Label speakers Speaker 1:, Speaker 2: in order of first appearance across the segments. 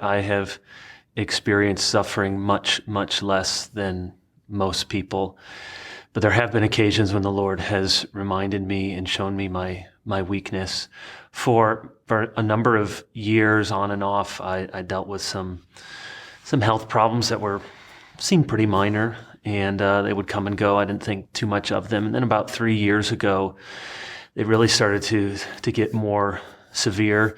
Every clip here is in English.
Speaker 1: I have experienced suffering much, much less than most people. But there have been occasions when the Lord has reminded me and shown me my weakness. For a number of years on and off, I dealt with some health problems that seemed pretty minor, and they would come and go. I didn't think too much of them. And then about 3 years ago, they really started to get more severe.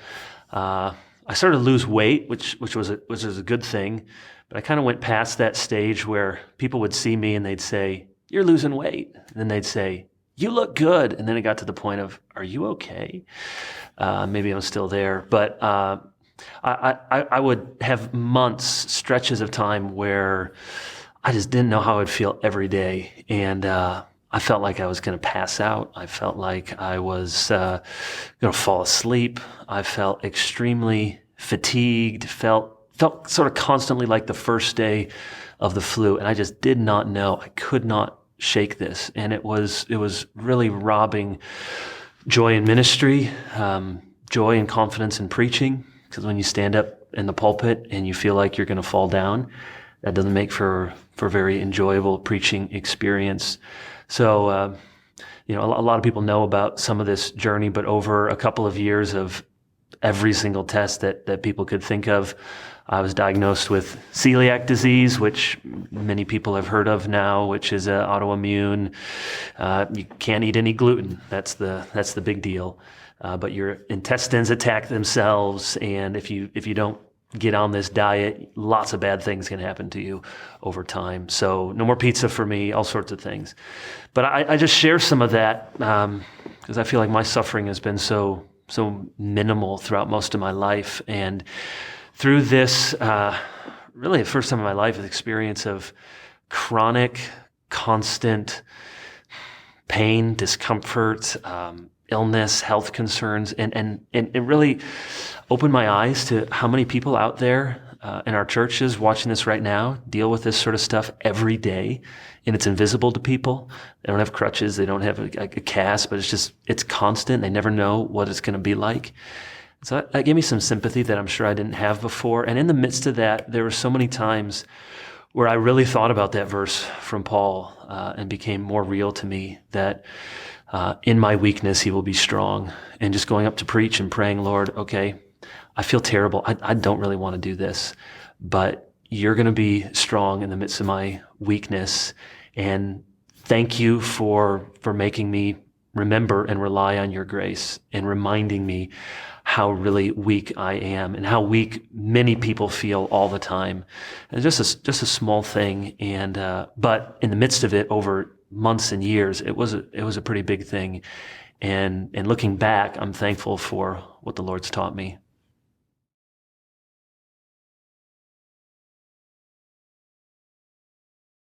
Speaker 1: I started to lose weight, which was a good thing, but I kind of went past that stage where people would see me and they'd say, "You're losing weight." And then they'd say, "You look good." And then it got to the point of, "Are you okay?" Maybe I'm still there, but I would have months, stretches of time where I just didn't know how I'd feel every day, and I felt like I was going to pass out. I felt like I was going to fall asleep. I felt extremely fatigued, felt sort of constantly like the first day of the flu. And I just did not know. I could not shake this. And it was really robbing joy in ministry, joy and confidence in preaching. Because when you stand up in the pulpit and you feel like you're going to fall down, that doesn't make for a very enjoyable preaching experience. So, a lot of people know about some of this journey, but over a couple of years of every single test that people could think of, I was diagnosed with celiac disease, which many people have heard of now, which is autoimmune. You can't eat any gluten. That's the big deal. But your intestines attack themselves, and if you don't get on this diet, lots of bad things can happen to you over time. So no more pizza for me, all sorts of things. But I just share some of that because I feel like my suffering has been so minimal throughout most of my life. And through this, really the first time in my life, the experience of chronic, constant pain, discomfort, illness, health concerns, and it really opened my eyes to how many people out there in our churches watching this right now deal with this sort of stuff every day, and it's invisible to people. They don't have crutches, they don't have a cast, but it's constant. They never know what it's going to be like. So that gave me some sympathy that I'm sure I didn't have before. And in the midst of that, there were so many times where I really thought about that verse from Paul and became more real to me that in my weakness, he will be strong. And just going up to preach and praying, "Lord, okay, I feel terrible. I don't really want to do this, but you're going to be strong in the midst of my weakness. And thank you for making me remember and rely on your grace and reminding me how really weak I am and how weak many people feel all the time." And just a small thing. And, but in the midst of it, over months and years, it was a pretty big thing. And looking back, I'm thankful for what the Lord's taught me.